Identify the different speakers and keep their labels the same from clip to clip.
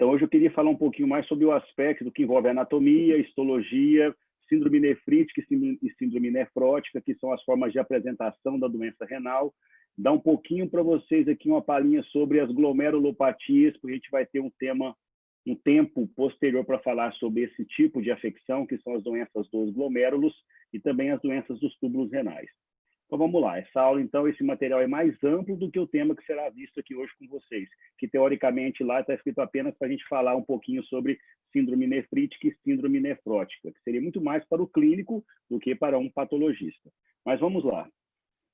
Speaker 1: Então, hoje eu queria falar um pouquinho mais sobre o aspecto do que envolve anatomia, histologia, síndrome nefrítica e síndrome nefrótica, que são as formas de apresentação da doença renal. Dar um pouquinho para vocês aqui uma palhinha sobre as glomerulopatias, porque a gente vai ter um tempo posterior para falar sobre esse tipo de afecção, que são as doenças dos glomérulos e também as doenças dos túbulos renais. Então, vamos lá. Essa aula, então, esse material é mais amplo do que o tema que será visto aqui hoje com vocês, que, teoricamente, lá está escrito apenas para a gente falar um pouquinho sobre síndrome nefrítica e síndrome nefrótica, que seria muito mais para o clínico do que para um patologista. Mas vamos lá.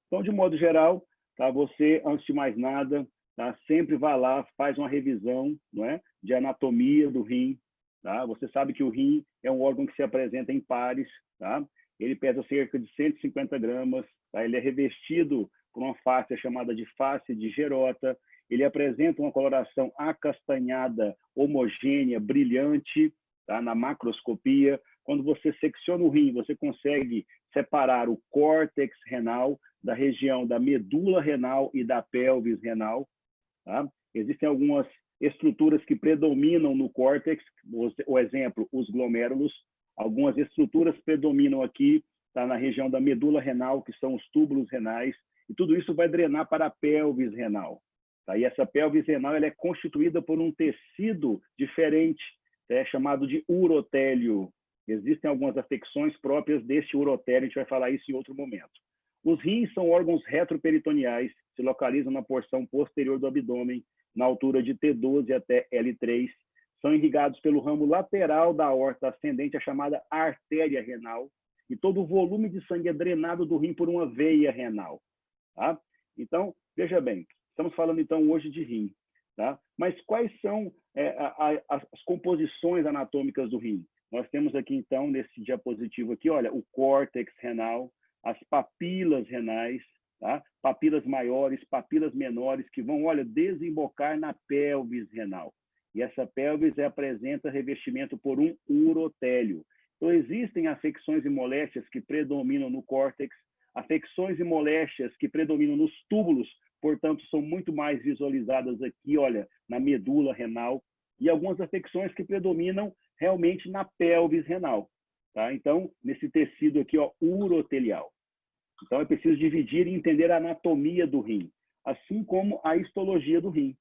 Speaker 1: Então, de modo geral, tá, você, antes de mais nada, tá, sempre vá lá, faz uma revisão, não é, de anatomia do rim. Tá? Você sabe que o rim é um órgão que se apresenta em pares, tá? Ele pesa cerca de 150 gramas, tá? Ele é revestido por uma face chamada de face de Gerota, ele apresenta uma coloração acastanhada, homogênea, brilhante, tá? Na macroscopia. Quando você secciona o rim, você consegue separar o córtex renal da região da medula renal e da pelvis renal. Tá? Existem algumas estruturas que predominam no córtex, o exemplo, os glomérulos. Algumas estruturas predominam aqui, tá, na região da medula renal, que são os túbulos renais, e tudo isso vai drenar para a pelvis renal. Tá? E essa pelvis renal ela é constituída por um tecido diferente, chamado de urotélio. Existem algumas afecções próprias deste urotélio, a gente vai falar isso em outro momento. Os rins são órgãos retroperitoneais, se localizam na porção posterior do abdômen, na altura de T12 até L3, são irrigados pelo ramo lateral da aorta ascendente, a chamada artéria renal, e todo o volume de sangue é drenado do rim por uma veia renal. Tá? Então, veja bem, estamos falando então hoje de rim. Tá? Mas quais são as composições anatômicas do rim? Nós temos aqui então, nesse diapositivo aqui, olha, o córtex renal, as papilas renais, tá? Papilas maiores, papilas menores, que vão, olha, desembocar na pelvis renal. E essa pelvis apresenta revestimento por um urotélio. Então, existem afecções e moléstias que predominam no córtex, afecções e moléstias que predominam nos túbulos, portanto, são muito mais visualizadas aqui, olha, na medula renal, e algumas afecções que predominam realmente na pelvis renal. Tá? Então, nesse tecido aqui, ó, urotelial. Então, é preciso dividir e entender a anatomia do rim, assim como a histologia do rim.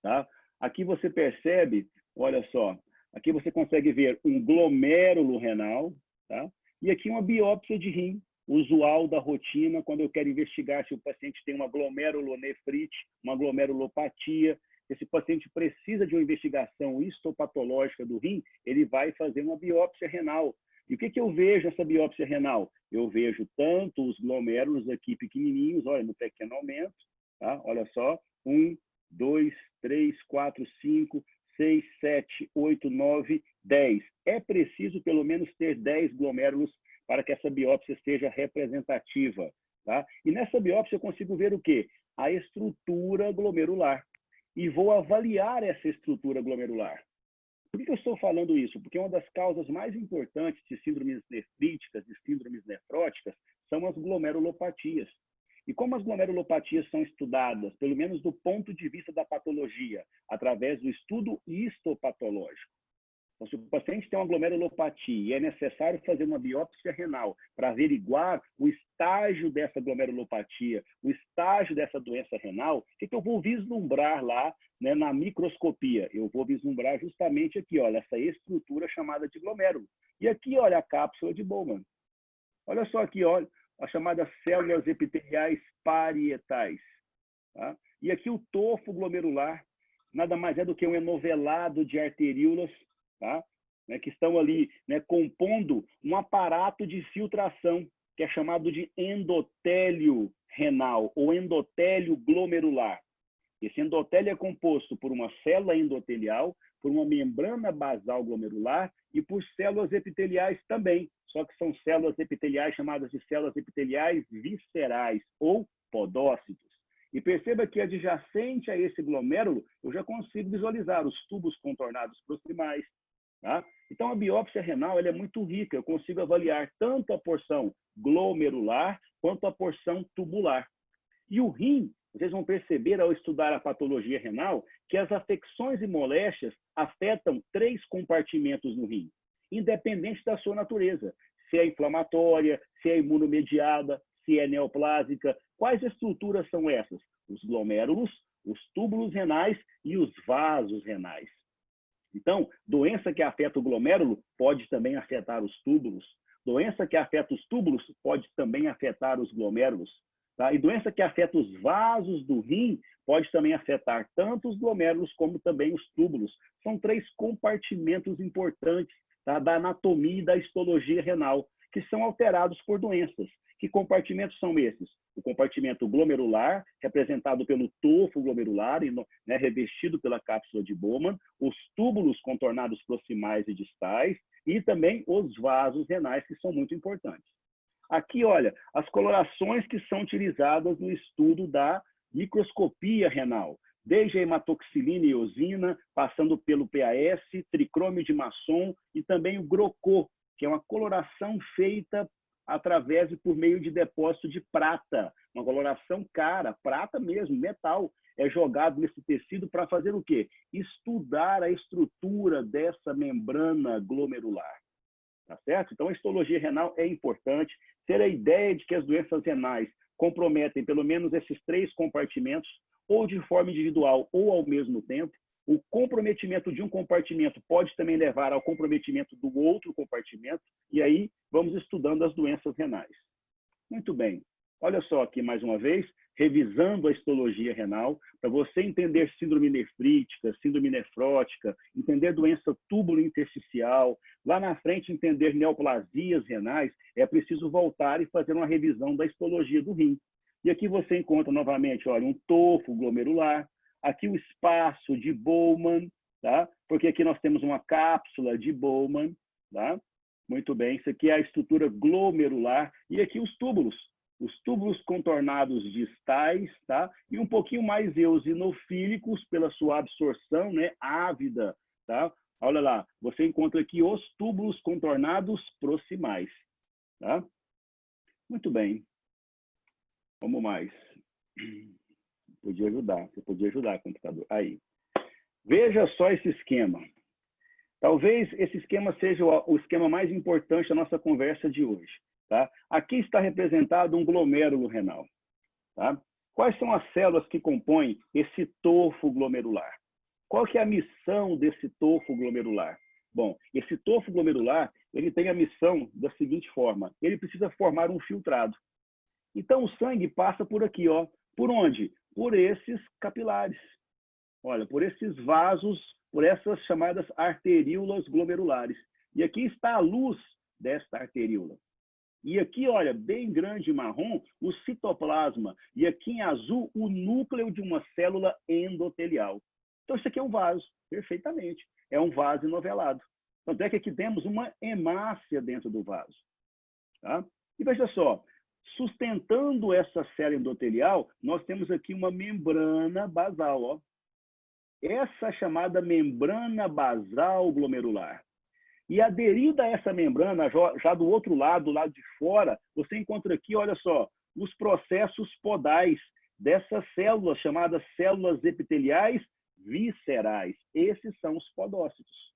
Speaker 1: Tá? Aqui você percebe, olha só, aqui você consegue ver um glomérulo renal, tá? E aqui uma biópsia de rim, usual da rotina, quando eu quero investigar se o paciente tem uma glomerulonefrite, uma glomerulopatia. Esse paciente precisa de uma investigação histopatológica do rim, ele vai fazer uma biópsia renal. E o que eu vejo nessa biópsia renal? Eu vejo tanto os glomérulos aqui pequenininhos, olha, no pequeno aumento, tá? Olha só, 1, 2, 3, 4, 5, 6, 7, 8, 9, 10. É preciso pelo menos ter 10 glomérulos para que essa biópsia seja representativa. Tá? E nessa biópsia eu consigo ver o quê? A estrutura glomerular. E vou avaliar essa estrutura glomerular. Por que eu estou falando isso? Porque uma das causas mais importantes de síndromes nefríticas e síndromes nefróticas são as glomerulopatias. E como as glomerulopatias são estudadas, pelo menos do ponto de vista da patologia, através do estudo histopatológico. Então, se o paciente tem uma glomerulopatia e é necessário fazer uma biópsia renal para averiguar o estágio dessa glomerulopatia, o estágio dessa doença renal, o que eu vou vislumbrar lá, né, na microscopia? Eu vou vislumbrar justamente aqui, olha, essa estrutura chamada de glomérulo. E aqui, olha, a cápsula de Bowman. Olha só aqui, olha, as chamadas células epiteliais parietais. Tá? E aqui o tofo glomerular nada mais é do que um enovelado de arteríolas, tá? Né, que estão ali, né, compondo um aparato de filtração, que é chamado de endotélio renal ou endotélio glomerular. Esse endotélio é composto por uma célula endotelial, por uma membrana basal glomerular e por células epiteliais também, só que são células epiteliais chamadas de células epiteliais viscerais ou podócitos. E perceba que adjacente a esse glomérulo, eu já consigo visualizar os tubos contornados proximais. Tá? Então, a biópsia renal ela é muito rica, eu consigo avaliar tanto a porção glomerular quanto a porção tubular. E o rim, vocês vão perceber ao estudar a patologia renal que as afecções e moléstias afetam 3 compartimentos no rim, independente da sua natureza. Se é inflamatória, se é imunomediada, se é neoplásica. Quais estruturas são essas? Os glomérulos, os túbulos renais e os vasos renais. Então, doença que afeta o glomérulo pode também afetar os túbulos. Doença que afeta os túbulos pode também afetar os glomérulos. Tá? E doença que afeta os vasos do rim pode também afetar tanto os glomérulos como também os túbulos. São 3 compartimentos importantes, tá, da anatomia e da histologia renal, que são alterados por doenças. Que compartimentos são esses? O compartimento glomerular, representado pelo tufo glomerular, né, revestido pela cápsula de Bowman, os túbulos contornados proximais e distais, e também os vasos renais, que são muito importantes. Aqui, olha, as colorações que são utilizadas no estudo da microscopia renal, desde a hematoxilina e eosina, passando pelo PAS, tricrômio de Masson e também o GROCO, que é uma coloração feita através e por meio de depósito de prata, uma coloração cara, prata mesmo, metal, é jogado nesse tecido para fazer o quê? Estudar a estrutura dessa membrana glomerular. Tá certo? Então, a histologia renal é importante. Ter a ideia de que as doenças renais comprometem pelo menos esses 3 compartimentos, ou de forma individual ou ao mesmo tempo. O comprometimento de um compartimento pode também levar ao comprometimento do outro compartimento, e aí vamos estudando as doenças renais. Muito bem. Olha só aqui mais uma vez, revisando a histologia renal, para você entender síndrome nefrítica, síndrome nefrótica, entender doença túbulo-intersticial, lá na frente entender neoplasias renais, é preciso voltar e fazer uma revisão da histologia do rim. E aqui você encontra novamente, olha, um tufo glomerular, aqui o espaço de Bowman, tá? Porque aqui nós temos uma cápsula de Bowman, tá? Muito bem, isso aqui é a estrutura glomerular, e aqui os túbulos contornados distais, tá? E um pouquinho mais eosinofílicos pela sua absorção, né, ávida, tá? Olha lá, você encontra aqui os túbulos contornados proximais, tá? Muito bem. Vamos mais. Você podia ajudar, computador. Aí. Veja só esse esquema. Talvez esse esquema seja o esquema mais importante da nossa conversa de hoje. Tá? Aqui está representado um glomérulo renal. Tá? Quais são as células que compõem esse tufo glomerular? Qual que é a missão desse tufo glomerular? Bom, esse tufo glomerular ele tem a missão da seguinte forma. Ele precisa formar um filtrado. Então, o sangue passa por aqui, ó. Por onde? Por esses capilares. Olha, por esses vasos, por essas chamadas arteríolas glomerulares. E aqui está a luz desta arteríola. E aqui, olha, bem grande marrom, o citoplasma. E aqui em azul, o núcleo de uma célula endotelial. Então, isso aqui é um vaso, perfeitamente. É um vaso enovelado. Tanto é que aqui temos uma hemácia dentro do vaso. Tá? E veja só, sustentando essa célula endotelial, nós temos aqui uma membrana basal. Ó. Essa chamada membrana basal glomerular. E aderida a essa membrana, já do outro lado, do lado de fora, você encontra aqui, olha só, os processos podais dessas células, chamadas células epiteliais viscerais. Esses são os podócitos.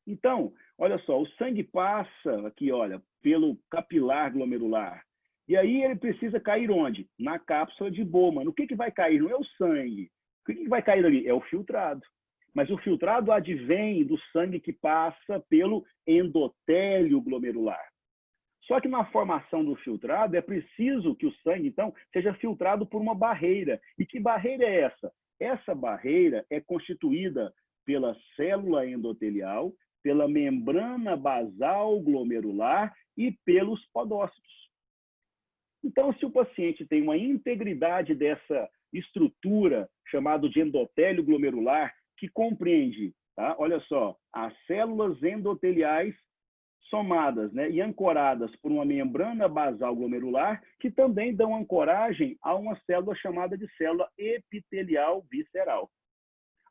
Speaker 1: Então, olha só, o sangue passa aqui, olha, pelo capilar glomerular. E aí ele precisa cair onde? Na cápsula de Bowman. O que vai cair? Não é o sangue. O que vai cair ali? É o filtrado. Mas o filtrado advém do sangue que passa pelo endotélio glomerular. Só que na formação do filtrado é preciso que o sangue, então, seja filtrado por uma barreira. E que barreira é essa? Essa barreira é constituída pela célula endotelial, pela membrana basal glomerular e pelos podócitos. Então, se o paciente tem uma integridade dessa estrutura, chamada de endotélio glomerular, que compreende, tá? Olha só, as células endoteliais somadas, né, e ancoradas por uma membrana basal glomerular, que também dão ancoragem a uma célula chamada de célula epitelial visceral.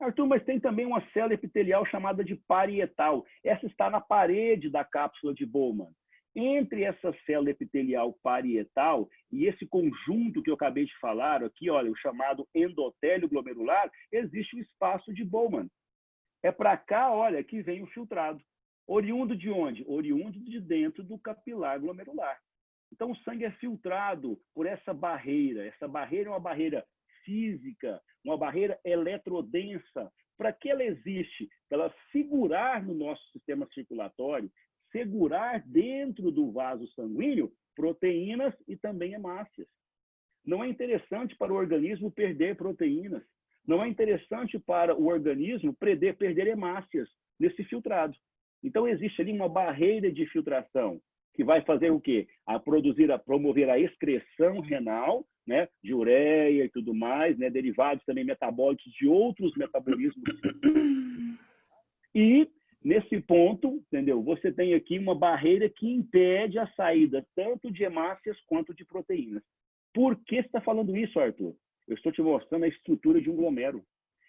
Speaker 1: Arthur, mas tem também uma célula epitelial chamada de parietal. Essa está na parede da cápsula de Bowman. entre essa célula epitelial parietal e esse conjunto que eu acabei de falar aqui, olha, o chamado endotélio glomerular, existe o espaço de Bowman. É para cá, olha, que vem o filtrado. Oriundo de onde? Oriundo de dentro do capilar glomerular. Então, o sangue é filtrado por essa barreira. Essa barreira é uma barreira física, uma barreira eletrodensa. Para que ela existe? Para ela segurar no nosso sistema circulatório, segurar dentro do vaso sanguíneo proteínas e também hemácias. Não é interessante para o organismo perder proteínas. Não é interessante para o organismo perder hemácias nesse filtrado. Então, existe ali uma barreira de filtração que vai fazer o quê? Promover a excreção renal, né, de ureia e tudo mais, né, derivados também metabólicos de outros metabolismos. E, nesse ponto, entendeu? Você tem aqui uma barreira que impede a saída tanto de hemácias quanto de proteínas. Por que você está falando isso, Arthur? Eu estou te mostrando a estrutura de um glomérulo.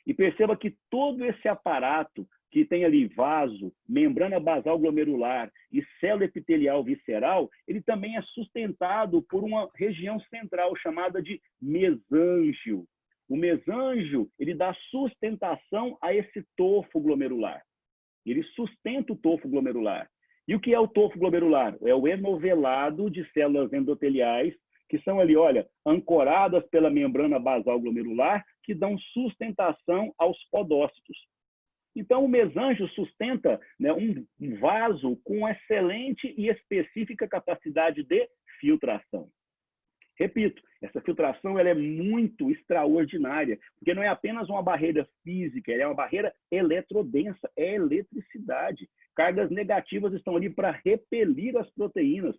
Speaker 1: E perceba que todo esse aparato que tem ali vaso, membrana basal glomerular e célula epitelial visceral, ele também é sustentado por uma região central chamada de mesângio. O mesângio, ele dá sustentação a esse tofo glomerular. Ele sustenta o tofo glomerular. E o que é o tofo glomerular? É o enovelado de células endoteliais que são ali, olha, ancoradas pela membrana basal glomerular, que dão sustentação aos podócitos. Então, o mesângio sustenta, né, um vaso com excelente e específica capacidade de filtração. Repito, essa filtração ela é muito extraordinária, porque não é apenas uma barreira física, ela é uma barreira eletrodensa, é eletricidade. Cargas negativas estão ali para repelir as proteínas.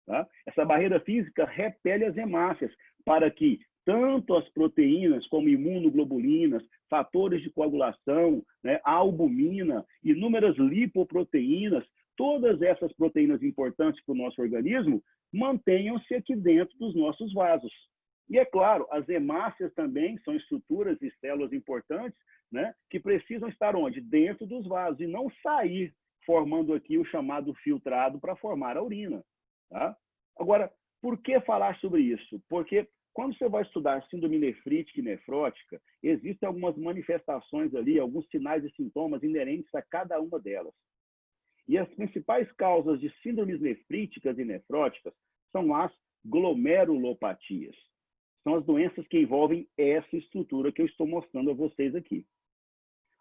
Speaker 1: Tá? Essa barreira física repele as hemácias para que tanto as proteínas como imunoglobulinas, fatores de coagulação, né, albumina, inúmeras lipoproteínas, todas essas proteínas importantes para o nosso organismo, mantenham-se aqui dentro dos nossos vasos. E, é claro, as hemácias também são estruturas e células importantes, né, que precisam estar onde? Dentro dos vasos, e não sair formando aqui o chamado filtrado para formar a urina. Tá? Agora, por que falar sobre isso? Porque quando você vai estudar síndrome nefrítica e nefrótica, existem algumas manifestações ali, alguns sinais e sintomas inerentes a cada uma delas. E as principais causas de síndromes nefríticas e nefróticas são as glomerulopatias. São as doenças que envolvem essa estrutura que eu estou mostrando a vocês aqui.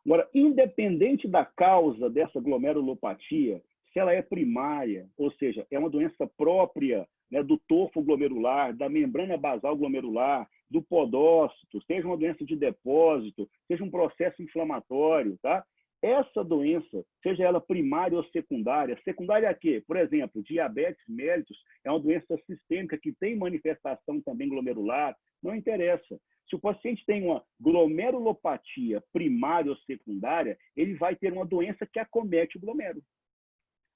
Speaker 1: Agora, independente da causa dessa glomerulopatia, se ela é primária, ou seja, é uma doença própria, né, do tofo glomerular, da membrana basal glomerular, do podócito, seja uma doença de depósito, seja um processo inflamatório, tá? Essa doença, seja ela primária ou secundária a quê? Por exemplo, diabetes mellitus é uma doença sistêmica que tem manifestação também glomerular, não interessa. Se o paciente tem uma glomerulopatia primária ou secundária, ele vai ter uma doença que acomete o glomérulo.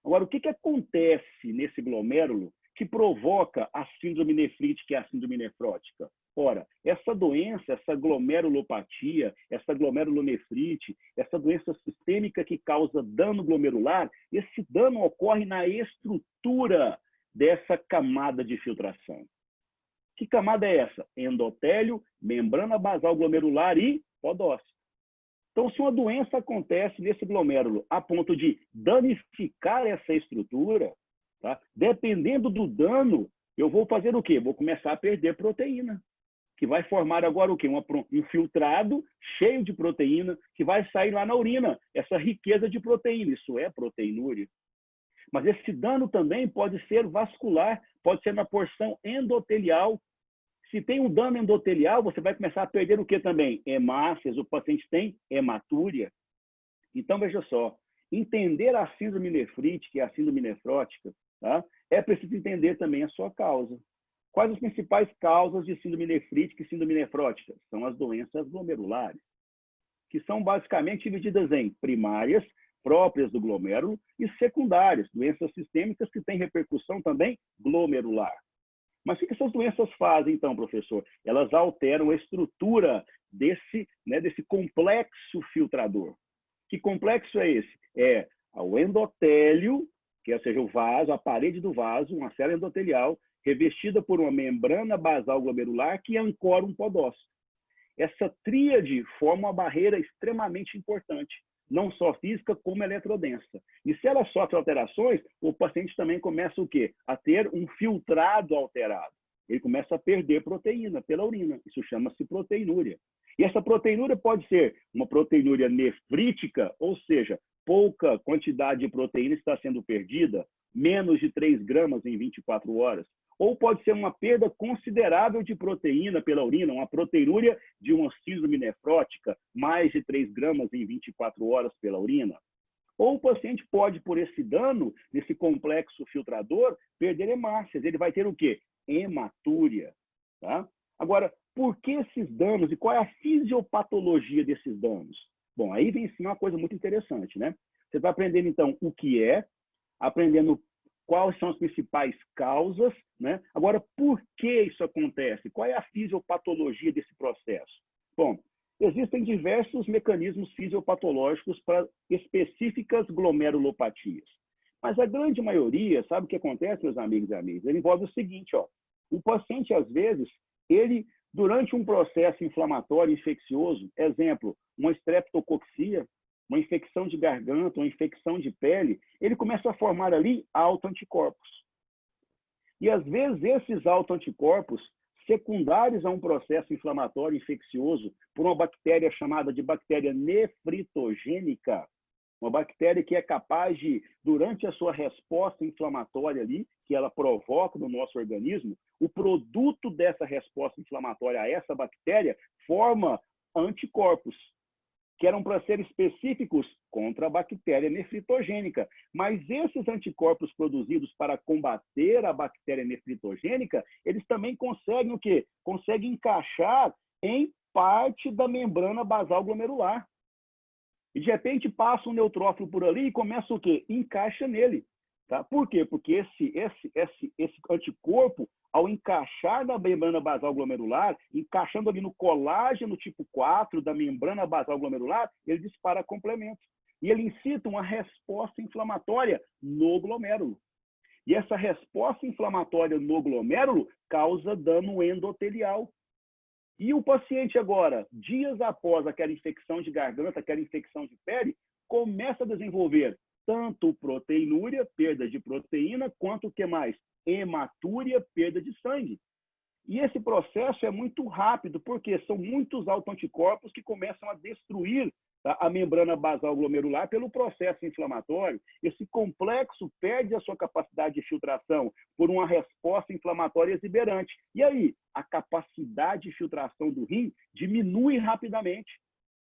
Speaker 1: Agora, o que acontece nesse glomérulo que provoca a síndrome nefrítica e a síndrome nefrótica? Ora, essa doença, essa glomerulopatia, essa glomerulonefrite, essa doença sistêmica que causa dano glomerular, esse dano ocorre na estrutura dessa camada de filtração. Que camada é essa? Endotélio, membrana basal glomerular e podócito. Então, se uma doença acontece nesse glomérulo a ponto de danificar essa estrutura, tá? Dependendo do dano, eu vou fazer o quê? Vou começar a perder proteína, que vai formar agora o quê? Um filtrado cheio de proteína, que vai sair lá na urina, essa riqueza de proteína, isso é proteinúria. Mas esse dano também pode ser vascular, pode ser na porção endotelial. Se tem um dano endotelial, você vai começar a perder o que também? Hemácias, o paciente tem hematúria. Então, veja só, entender a síndrome nefrítica e a síndrome nefrótica, tá? É preciso entender também a sua causa. Quais as principais causas de síndrome nefrítica e síndrome nefrótica? São as doenças glomerulares, que são basicamente divididas em primárias, próprias do glomérulo, e secundárias, doenças sistêmicas que têm repercussão também glomerular. Mas o que essas doenças fazem, então, professor? Elas alteram a estrutura desse complexo filtrador. Que complexo é esse? É o endotélio, que é, ou seja, o vaso, a parede do vaso, uma célula endotelial, revestida por uma membrana basal glomerular que ancora um podócito. Essa tríade forma uma barreira extremamente importante, não só física, como eletrodensa. E se ela sofre alterações, o paciente também começa o quê? A ter um filtrado alterado. Ele começa a perder proteína pela urina. Isso chama-se proteinúria. E essa proteinúria pode ser uma proteinúria nefrítica, ou seja, pouca quantidade de proteína está sendo perdida, menos de 3 gramas em 24 horas. Ou pode ser uma perda considerável de proteína pela urina, uma proteinúria de uma síndrome nefrótica, mais de 3 gramas em 24 horas pela urina. Ou o paciente pode, por esse dano, nesse complexo filtrador, perder hemácias. Ele vai ter o quê? Hematúria. Tá? Agora, por que esses danos e qual é a fisiopatologia desses danos? Bom, aí vem sim uma coisa muito interessante, né? Você vai aprendendo, então, o que é, aprendendo quais são as principais causas, né? Agora, por que isso acontece? Qual é a fisiopatologia desse processo? Bom, existem diversos mecanismos fisiopatológicos para específicas glomerulopatias. Mas a grande maioria, sabe o que acontece, meus amigos e amigas? Ele envolve o seguinte, ó. O paciente, às vezes, ele, durante um processo inflamatório infeccioso, exemplo, uma estreptococcia, uma infecção de garganta, uma infecção de pele, ele começa a formar ali autoanticorpos. E, às vezes, esses autoanticorpos, secundários a um processo inflamatório infeccioso, por uma bactéria chamada de bactéria nefritogênica, uma bactéria que é capaz de, durante a sua resposta inflamatória ali, que ela provoca no nosso organismo, o produto dessa resposta inflamatória a essa bactéria forma anticorpos, que eram para ser específicos contra a bactéria nefritogênica. Mas esses anticorpos produzidos para combater a bactéria nefritogênica, eles também conseguem o quê? Conseguem encaixar em parte da membrana basal glomerular. E, de repente, passa um neutrófilo por ali e começa o quê? Encaixa nele. Tá? Por quê? Porque esse anticorpo, ao encaixar na membrana basal glomerular, encaixando ali no colágeno tipo 4 da membrana basal glomerular, ele dispara complemento. E ele incita uma resposta inflamatória no glomérulo. E essa resposta inflamatória no glomérulo causa dano endotelial. E o paciente agora, dias após aquela infecção de garganta, aquela infecção de pele, começa a desenvolver tanto proteinúria, perda de proteína, quanto o que mais? Hematúria, perda de sangue. E esse processo é muito rápido, porque são muitos autoanticorpos que começam a destruir a membrana basal glomerular pelo processo inflamatório. Esse complexo perde a sua capacidade de filtração por uma resposta inflamatória exuberante. E aí, a capacidade de filtração do rim diminui rapidamente.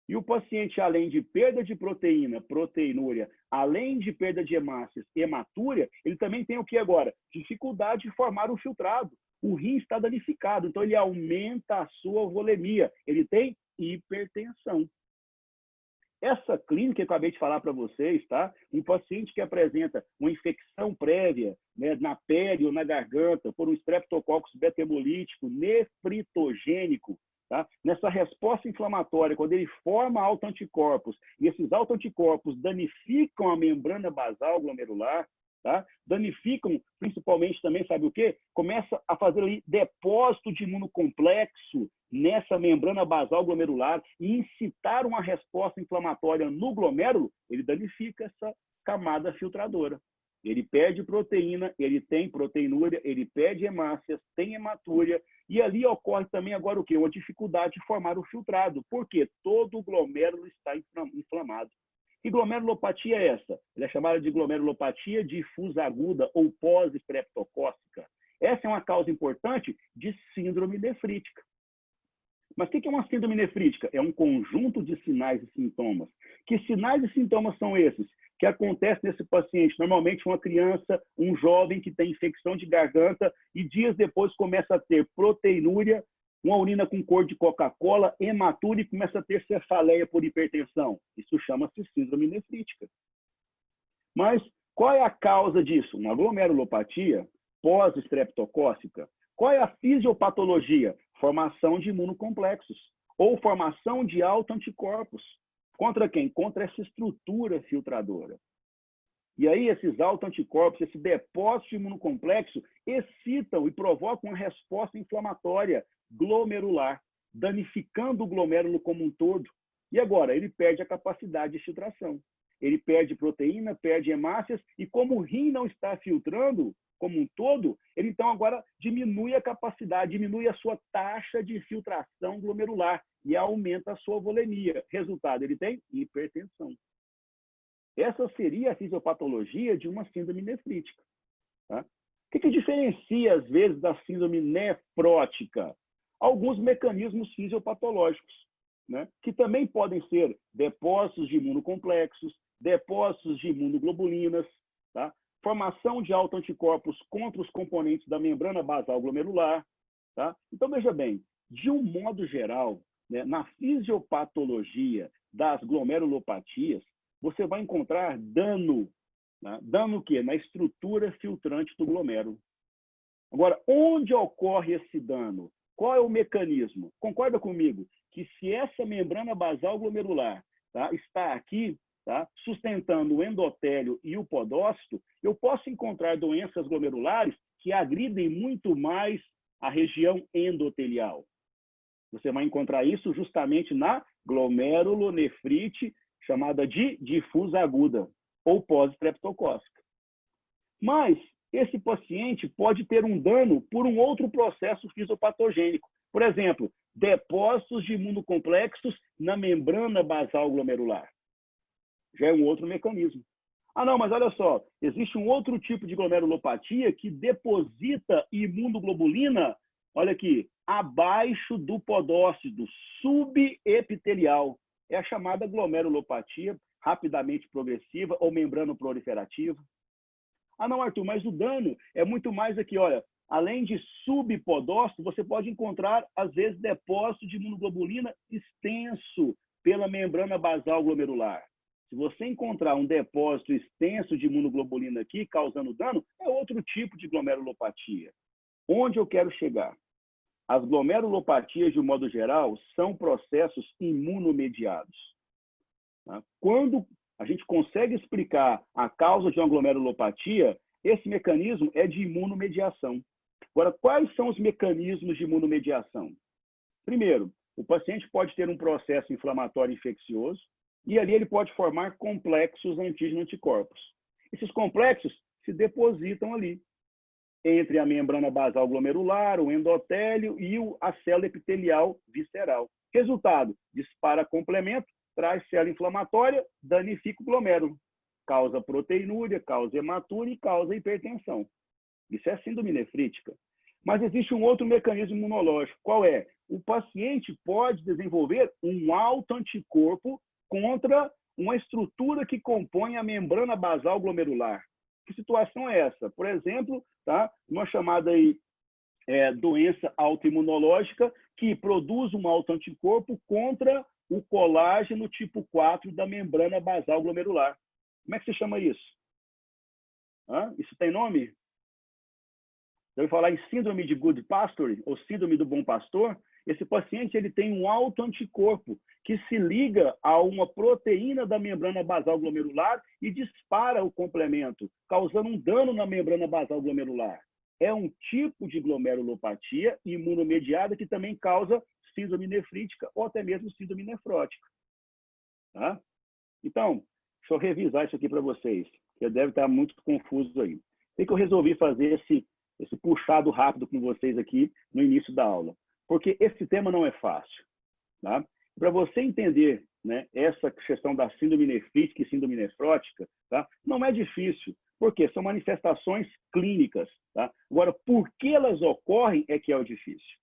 Speaker 1: E o paciente, além de perda de proteína, proteinúria, além de perda de hemácias, hematúria, ele também tem o que agora? Dificuldade de formar o filtrado. O rim está danificado, então ele aumenta a sua volemia. Ele tem hipertensão. Essa clínica que eu acabei de falar para vocês, tá? Um paciente que apresenta uma infecção prévia, né, na pele ou na garganta por um Streptococcus beta-hemolítico nefritogênico, tá? Nessa resposta inflamatória, quando ele forma autoanticorpos e esses autoanticorpos danificam a membrana basal glomerular, tá? Danificam principalmente também, sabe o quê? Começa a fazer ali depósito de imunocomplexo nessa membrana basal glomerular e incitar uma resposta inflamatória no glomérulo, ele danifica essa camada filtradora. Ele perde proteína, ele tem proteinúria, ele perde hemácias, tem hematúria, e ali ocorre também agora o quê? Uma dificuldade de formar o filtrado, porque todo o glomérulo está inflamado. Que glomerulopatia é essa? Ela é chamada de glomerulopatia difusa aguda ou pós-estreptocócica. Essa é uma causa importante de síndrome nefrítica. Mas o que é uma síndrome nefrítica? É um conjunto de sinais e sintomas. Que sinais e sintomas são esses? Que acontece nesse paciente? Normalmente uma criança, um jovem que tem infecção de garganta e dias depois começa a ter proteinúria, uma urina com cor de Coca-Cola, hematúria e começa a ter cefaleia por hipertensão. Isso chama-se síndrome nefrítica. Mas qual é a causa disso? Uma glomerulopatia pós-estreptocócica. Qual é a fisiopatologia? Formação de imunocomplexos ou formação de autoanticorpos. Contra quem? Contra essa estrutura filtradora. E aí esses autoanticorpos, esse depósito de imunocomplexo, excitam e provocam uma resposta inflamatória glomerular, danificando o glomérulo como um todo. E agora, ele perde a capacidade de filtração. Ele perde proteína, perde hemácias, e como o rim não está filtrando como um todo, ele então agora diminui a capacidade, diminui a sua taxa de filtração glomerular e aumenta a sua volemia. Resultado, ele tem hipertensão. Essa seria a fisiopatologia de uma síndrome nefrítica. Tá? O que diferencia, às vezes, da síndrome nefrótica? Alguns mecanismos fisiopatológicos, né? Que também podem ser depósitos de imunocomplexos, depósitos de imunoglobulinas, tá? Formação de autoanticorpos contra os componentes da membrana basal glomerular. Tá? Então, veja bem, de um modo geral, né, na fisiopatologia das glomerulopatias, você vai encontrar dano. Né? Dano o quê? Na estrutura filtrante do glomérulo. Agora, onde ocorre esse dano? Qual é o mecanismo? Concorda comigo que se essa membrana basal glomerular, tá, está aqui, tá, sustentando o endotélio e o podócito, eu posso encontrar doenças glomerulares que agridem muito mais a região endotelial. Você vai encontrar isso justamente na glomerulonefrite, chamada de difusa aguda, ou pós-estreptocócica. Mas esse paciente pode ter um dano por um outro processo fisiopatogênico. Por exemplo, depósitos de imunocomplexos na membrana basal glomerular. Já é um outro mecanismo. Ah, não, mas olha só, existe um outro tipo de glomerulopatia que deposita imunoglobulina, olha aqui, abaixo do podócito, subepitelial. É a chamada glomerulopatia rapidamente progressiva ou membrana proliferativa. Ah, não, Arthur, mas o dano é muito mais aqui, olha, além de subpodócito, você pode encontrar, às vezes, depósito de imunoglobulina extenso pela membrana basal glomerular. Se você encontrar um depósito extenso de imunoglobulina aqui, causando dano, é outro tipo de glomerulopatia. Onde eu quero chegar? As glomerulopatias, de um modo geral, são processos imunomediados. Quando a gente consegue explicar a causa de uma glomerulopatia, esse mecanismo é de imunomediação. Agora, quais são os mecanismos de imunomediação? Primeiro, o paciente pode ter um processo inflamatório infeccioso e ali ele pode formar complexos antígeno-anticorpos. Esses complexos se depositam ali, entre a membrana basal glomerular, o endotélio e a célula epitelial visceral. Resultado, dispara complemento, traz célula inflamatória, danifica o glomérulo. Causa proteinúria, causa hematúria e causa hipertensão. Isso é síndrome nefrítica. Mas existe um outro mecanismo imunológico. Qual é? O paciente pode desenvolver um autoanticorpo contra uma estrutura que compõe a membrana basal glomerular. Que situação é essa? Por exemplo, tá? Uma chamada aí, doença autoimunológica que produz um autoanticorpo contra o colágeno tipo 4 da membrana basal glomerular. Como é que se chama isso? Isso tem nome? Eu vou falar em síndrome de Good Pastor, ou síndrome do bom pastor. Esse paciente ele tem um autoanticorpo que se liga a uma proteína da membrana basal glomerular e dispara o complemento, causando um dano na membrana basal glomerular. É um tipo de glomerulopatia imunomediada que também causa síndrome nefrítica ou até mesmo síndrome nefrótica. Tá? Então, deixa eu revisar isso aqui para vocês, que deve estar muito confuso aí. Por que eu resolvi fazer esse puxado rápido com vocês aqui no início da aula? Porque esse tema não é fácil. Tá? Para você entender, né, essa questão da síndrome nefrítica e síndrome nefrótica, tá, não é difícil, porque são manifestações clínicas. Tá? Agora, por que elas ocorrem é que é o difícil.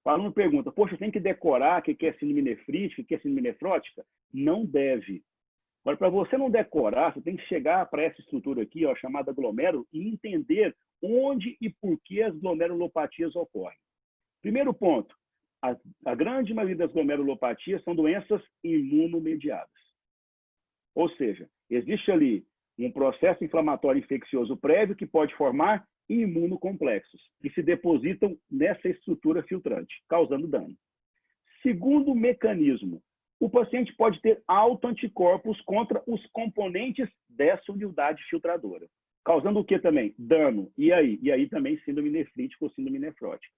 Speaker 1: O aluno pergunta, poxa, tem que decorar o que é síndrome nefrítica, o que é síndrome nefrótica? Não deve. Agora, para você não decorar, você tem que chegar para essa estrutura aqui, ó, chamada glomérulo, e entender onde e por que as glomerulopatias ocorrem. Primeiro ponto, a grande maioria das glomerulopatias são doenças imunomediadas. Ou seja, existe ali um processo inflamatório infeccioso prévio que pode formar imunocomplexos, que se depositam nessa estrutura filtrante, causando dano. Segundo mecanismo, O paciente pode ter autoanticorpos contra os componentes dessa unidade filtradora, causando o que também? Dano. E aí também síndrome nefrítica ou síndrome nefrótica.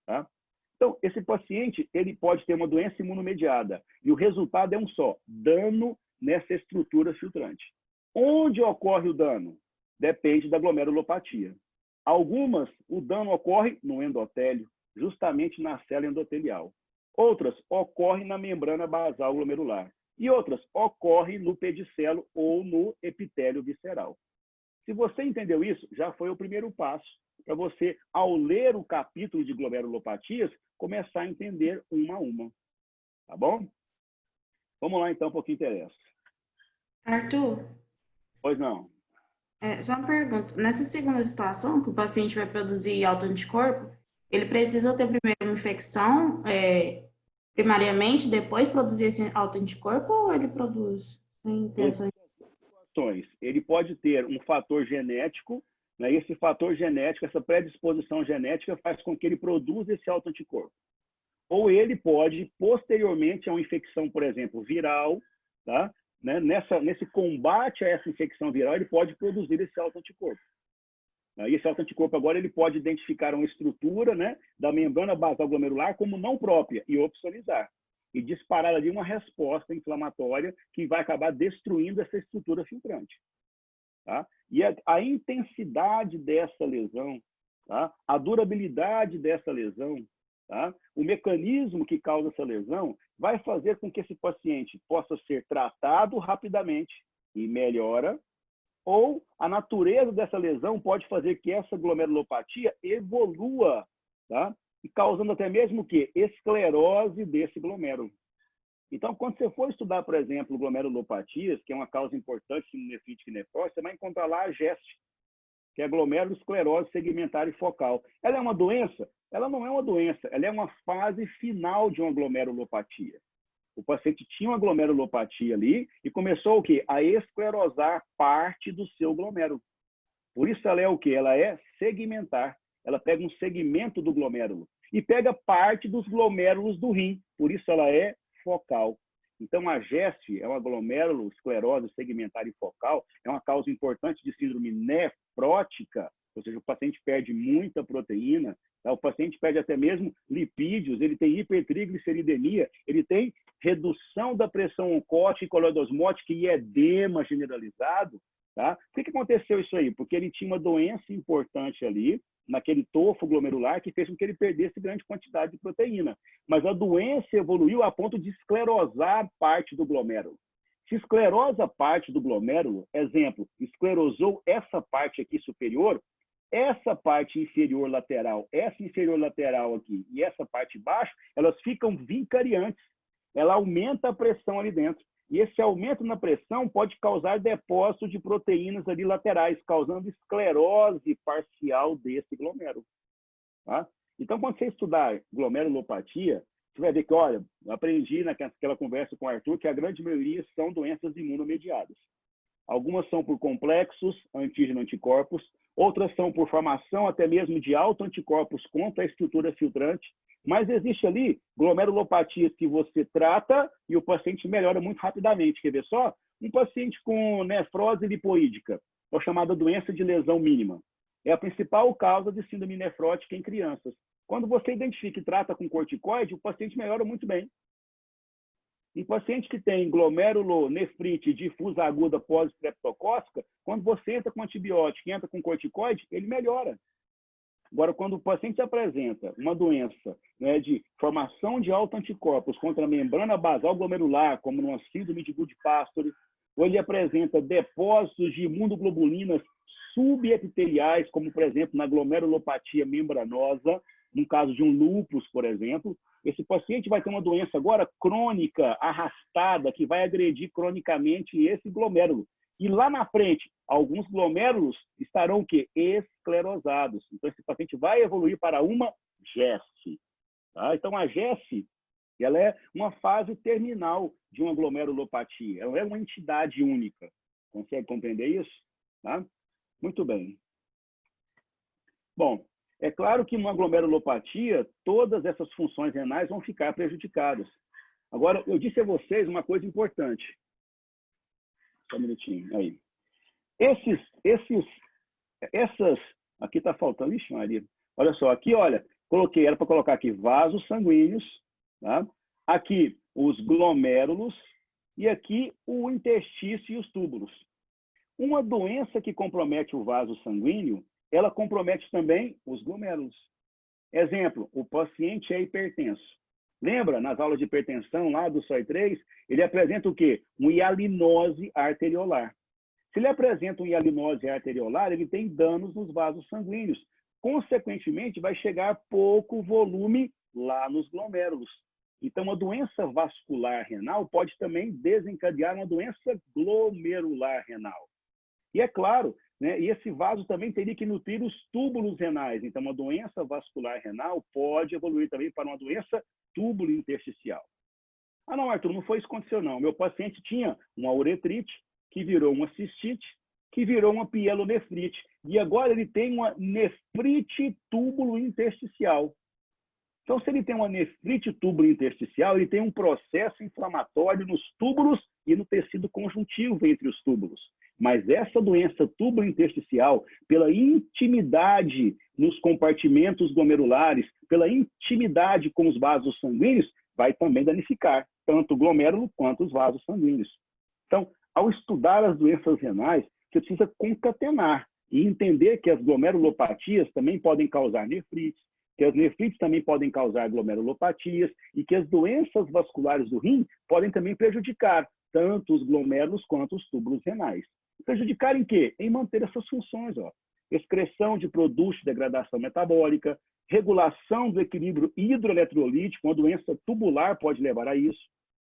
Speaker 1: Tá? Então, esse paciente ele pode ter uma doença imunomediada e o resultado é um só, dano nessa estrutura filtrante. Onde ocorre o dano? Depende da glomerulopatia. Algumas, o dano ocorre no endotélio, justamente na célula endotelial. Outras ocorrem na membrana basal glomerular. E outras ocorrem no pedicelo ou no epitélio visceral. Se você entendeu isso, já foi o primeiro passo para você, ao ler o capítulo de glomerulopatias, começar a entender uma a uma. Tá bom? Vamos lá, então, para o que interessa.
Speaker 2: Arthur,
Speaker 1: Pois não.
Speaker 2: só uma pergunta. Nessa segunda situação, que o paciente vai produzir autoanticorpo, ele precisa ter primeiro uma infecção, primariamente, depois produzir esse autoanticorpo, ou ele produz sem ter essa...
Speaker 1: Ele pode ter um fator genético, né? Esse fator genético, essa predisposição genética faz com que ele produza esse autoanticorpo. Ou ele pode, posteriormente a uma infecção, por exemplo, viral, tá? Né? Nesse combate a essa infecção viral, ele pode produzir esse autoanticorpo. E esse autoanticorpo agora ele pode identificar uma estrutura, né, da membrana basal glomerular como não própria e opsonizar. E disparar ali uma resposta inflamatória que vai acabar destruindo essa estrutura filtrante. Tá? E a intensidade dessa lesão, tá? A durabilidade dessa lesão, tá? O mecanismo que causa essa lesão vai fazer com que esse paciente possa ser tratado rapidamente e melhora, ou a natureza dessa lesão pode fazer que essa glomerulopatia evolua, tá? E causando até mesmo o quê? Esclerose desse glomérulo. Então, quando você for estudar, por exemplo, glomerulopatias, que é uma causa importante de nefrite e nefrose, você vai encontrar lá a GEST, que é glomerulosclerose segmentar e focal. Ela é uma doença? Ela não é uma doença, ela é uma fase final de uma glomerulopatia. O paciente tinha uma glomerulopatia ali e começou o quê? A esclerosar parte do seu glomérulo. Por isso ela é o quê? Ela é segmentar. Ela pega um segmento do glomérulo e pega parte dos glomérulos do rim. Por isso ela é focal. Então, a GEST é uma glomerulosclerose segmentar e focal, é uma causa importante de síndrome nefrótica, ou seja, o paciente perde muita proteína, tá? O paciente perde até mesmo lipídios, ele tem hipertrigliceridemia, ele tem redução da pressão oncótica e coloidosmótica e edema generalizado. Tá? Por que aconteceu isso aí? Porque ele tinha uma doença importante ali, naquele tofo glomerular, que fez com que ele perdesse grande quantidade de proteína. Mas a doença evoluiu a ponto de esclerosar parte do glomérulo. Se esclerosa parte do glomérulo, exemplo, esclerosou essa parte aqui superior, essa parte inferior lateral, essa inferior lateral aqui e essa parte baixa, elas ficam vicariantes. Ela aumenta a pressão ali dentro. E esse aumento na pressão pode causar depósito de proteínas ali laterais, causando esclerose parcial desse glomérulo. Tá? Então, quando você estudar glomerulopatia, você vai ver que, olha, eu aprendi naquela conversa com o Arthur que a grande maioria são doenças imunomediadas. Algumas são por complexos antígeno-anticorpos, outras são por formação até mesmo de autoanticorpos contra a estrutura filtrante, mas existe ali glomerulopatias que você trata e o paciente melhora muito rapidamente. Quer ver só? Um paciente com nefrose lipoídica, ou chamada doença de lesão mínima, é a principal causa de síndrome nefrótica em crianças. Quando você identifica e trata com corticoide, o paciente melhora muito bem. Em paciente que tem glomerulonefrite difusa aguda pós-estreptocócica, quando você entra com antibiótico e entra com corticoide, ele melhora. Agora, quando o paciente apresenta uma doença, né, de formação de autoanticorpos contra a membrana basal glomerular, como numa síndrome de Goodpasture, ou ele apresenta depósitos de imunoglobulinas subepiteliais, como, por exemplo, na glomerulopatia membranosa, no caso de um lúpus, por exemplo, esse paciente vai ter uma doença agora crônica, arrastada, que vai agredir cronicamente esse glomérulo. E lá na frente, alguns glomérulos estarão o quê? Esclerosados. Então, esse paciente vai evoluir para uma GEST. Tá? Então, a GEST ela é uma fase terminal de uma glomerulopatia. Ela é uma entidade única. Consegue compreender isso? Tá? Muito bem. Bom, é claro que numa glomerulopatia, todas essas funções renais vão ficar prejudicadas. Agora, eu disse a vocês uma coisa importante. Só um minutinho, aí. Essas... Aqui está faltando... Ixi, Maria. Olha só, aqui, olha, coloquei, era para colocar aqui vasos sanguíneos, tá? Aqui os glomérulos e aqui o interstício e os túbulos. Uma doença que compromete o vaso sanguíneo, ela compromete também os glomérulos. Exemplo, o paciente é hipertenso. Lembra, nas aulas de hipertensão lá do SOI3, ele apresenta o quê? Uma hialinose arteriolar. Se ele apresenta uma hialinose arteriolar, ele tem danos nos vasos sanguíneos. Consequentemente, vai chegar pouco volume lá nos glomérulos. Então, a doença vascular renal pode também desencadear uma doença glomerular renal. E é claro, né, e esse vaso também teria que nutrir os túbulos renais. Então, uma doença vascular renal pode evoluir também para uma doença túbulo intersticial. Ah, não, Arthur, não foi isso que aconteceu, não. Meu paciente tinha uma uretrite, que virou uma cistite, que virou uma pielonefrite. E agora ele tem uma nefrite túbulo intersticial. Então, se ele tem uma nefrite túbulo intersticial, ele tem um processo inflamatório nos túbulos e no tecido conjuntivo entre os túbulos. Mas essa doença túbulo intersticial, pela intimidade nos compartimentos glomerulares, pela intimidade com os vasos sanguíneos, vai também danificar tanto o glomérulo quanto os vasos sanguíneos. Então, ao estudar as doenças renais, você precisa concatenar e entender que as glomerulopatias também podem causar nefrites, que as nefrites também podem causar glomerulopatias e que as doenças vasculares do rim podem também prejudicar tanto os glomérulos quanto os túbulos renais. Prejudicar em quê? Em manter essas funções, ó. Excreção de produtos de degradação metabólica, regulação do equilíbrio hidroeletrolítico, uma doença tubular pode levar a isso.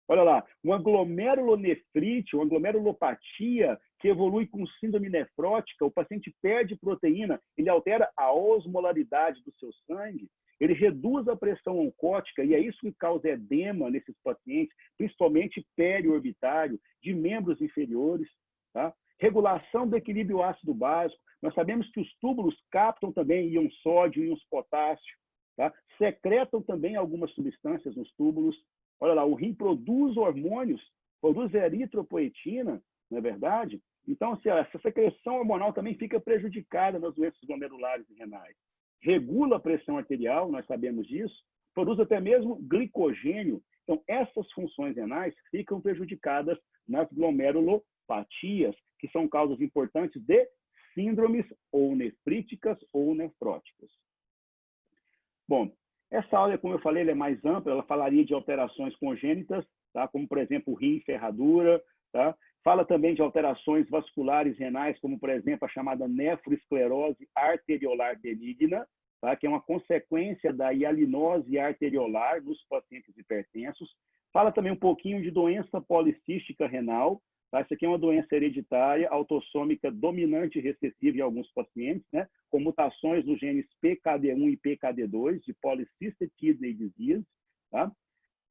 Speaker 1: Olha lá, uma glomerulonefrite, uma glomerulopatia que evolui com síndrome nefrótica, o paciente perde proteína, ele altera a osmolaridade do seu sangue, ele reduz a pressão oncótica, e é isso que causa edema nesses pacientes, principalmente periorbitário, de membros inferiores. Tá? Regulação do equilíbrio ácido básico. Nós sabemos que os túbulos captam também íon sódio e íons potássio. Tá? Secretam também algumas substâncias nos túbulos. Olha lá, o rim produz hormônios, produz eritropoetina, não é verdade? Então, essa secreção hormonal também fica prejudicada nas doenças glomerulares e renais. Regula a pressão arterial, nós sabemos disso, produz até mesmo glicogênio. Então, essas funções renais ficam prejudicadas nas glomerulopatias, que são causas importantes de síndromes ou nefríticas ou nefróticas. Bom, essa aula, como eu falei, ela é mais ampla, ela falaria de alterações congênitas, tá? Como, por exemplo, rim, ferradura, tá? Fala também de alterações vasculares renais, como, por exemplo, a chamada nefroesclerose arteriolar benigna, tá? Que é uma consequência da hialinose arteriolar nos pacientes hipertensos. Fala também um pouquinho de doença policística renal. Tá? Essa aqui é uma doença hereditária, autossômica dominante e recessiva em alguns pacientes, né? Com mutações nos genes PKD1 e PKD2, de polycystic kidney disease. Tá?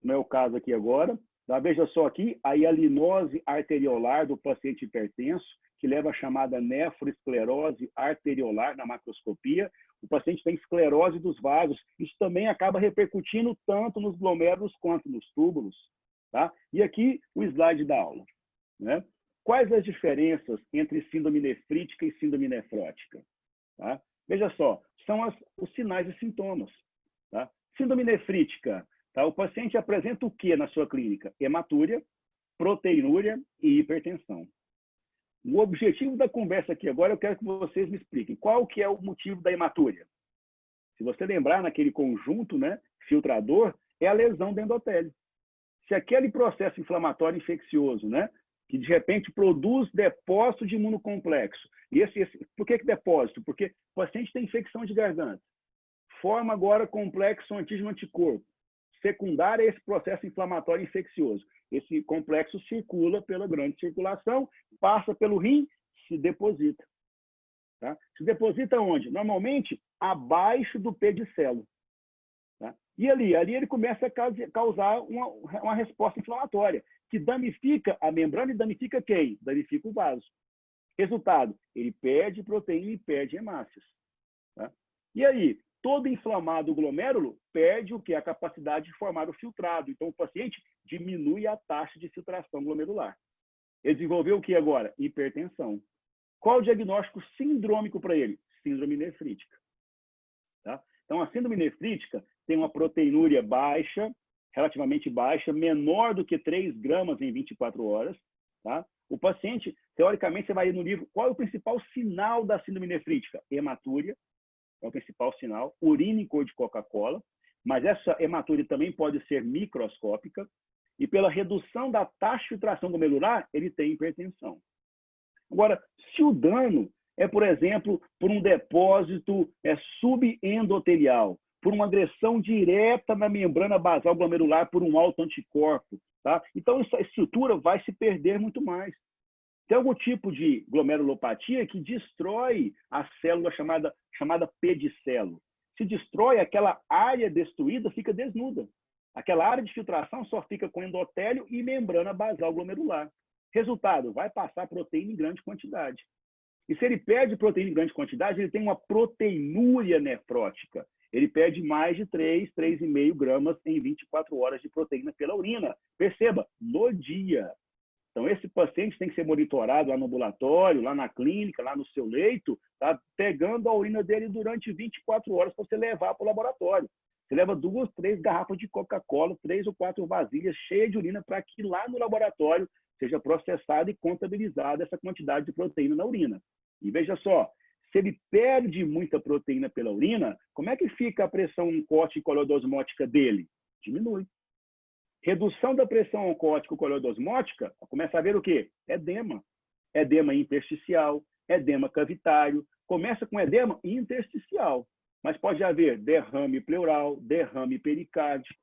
Speaker 1: Não é o caso aqui agora. Tá? Veja só aqui a hialinose arteriolar do paciente hipertenso, que leva a chamada nefroesclerose arteriolar na macroscopia. O paciente tem esclerose dos vasos. Isso também acaba repercutindo tanto nos glomérulos quanto nos túbulos. Tá? E aqui o slide da aula. Né? Quais as diferenças entre síndrome nefrítica e síndrome nefrótica? Tá? Veja só, são os sinais e sintomas. Tá? Síndrome nefrítica, tá? O paciente apresenta o que na sua clínica? Hematúria, proteinúria e hipertensão. O objetivo da conversa aqui agora, eu quero que vocês me expliquem qual que é o motivo da hematúria. Se você lembrar naquele conjunto, né, filtrador, é a lesão do endotélio. Se aquele processo inflamatório infeccioso, né, que de repente produz depósito de imunocomplexo. E por que depósito? Porque o paciente tem infecção de garganta. Forma agora complexo antígeno-anticorpo. Secundário a esse processo inflamatório infeccioso. Esse complexo circula pela grande circulação, passa pelo rim, se deposita. Tá? Se deposita onde? Normalmente, abaixo do pedicelo. Tá? E ali ele começa a causar uma resposta inflamatória, que danifica a membrana e danifica quem? Danifica o vaso. Resultado, ele perde proteína e perde hemácias. Tá? E aí, todo inflamado glomérulo perde o que? A capacidade de formar o filtrado. Então, o paciente diminui a taxa de filtração glomerular. Ele desenvolveu o que agora? Hipertensão. Qual o diagnóstico sindrômico para ele? Síndrome nefrítica. Tá? Então, a síndrome nefrítica tem uma proteinúria baixa, relativamente baixa, menor do que 3 gramas em 24 horas. Tá? O paciente, teoricamente, você vai ir no livro, qual é o principal sinal da síndrome nefrítica? Hematúria, é o principal sinal, urina em cor de Coca-Cola, mas essa hematúria também pode ser microscópica, e pela redução da taxa de filtração glomerular, ele tem hipertensão. Agora, se o dano é, por exemplo, por um depósito subendotelial, por uma agressão direta na membrana basal glomerular por um autoanticorpo, tá? Então essa estrutura vai se perder muito mais. Tem algum tipo de glomerulopatia que destrói a célula chamada pedicelo. Se destrói, aquela área destruída fica desnuda. Aquela área de filtração só fica com endotélio e membrana basal glomerular. Resultado, vai passar proteína em grande quantidade. E se ele perde proteína em grande quantidade, ele tem uma proteinúria nefrótica. Ele perde mais de 3,5 gramas em 24 horas de proteína pela urina. Perceba, no dia. Então, esse paciente tem que ser monitorado lá no ambulatório, lá na clínica, lá no seu leito, tá? Pegando a urina dele durante 24 horas para você levar para o laboratório. Você leva 2, 3 garrafas de Coca-Cola, 3 ou 4 vasilhas cheias de urina para que lá no laboratório seja processada e contabilizada essa quantidade de proteína na urina. E veja só, se ele perde muita proteína pela urina, como é que fica a pressão oncótico-coleodosmótica dele? Diminui. Redução da pressão oncótico-coleodosmótica, começa a ver o quê? Edema. Edema intersticial, edema cavitário. Começa com edema intersticial, mas pode haver derrame pleural, derrame pericárdico.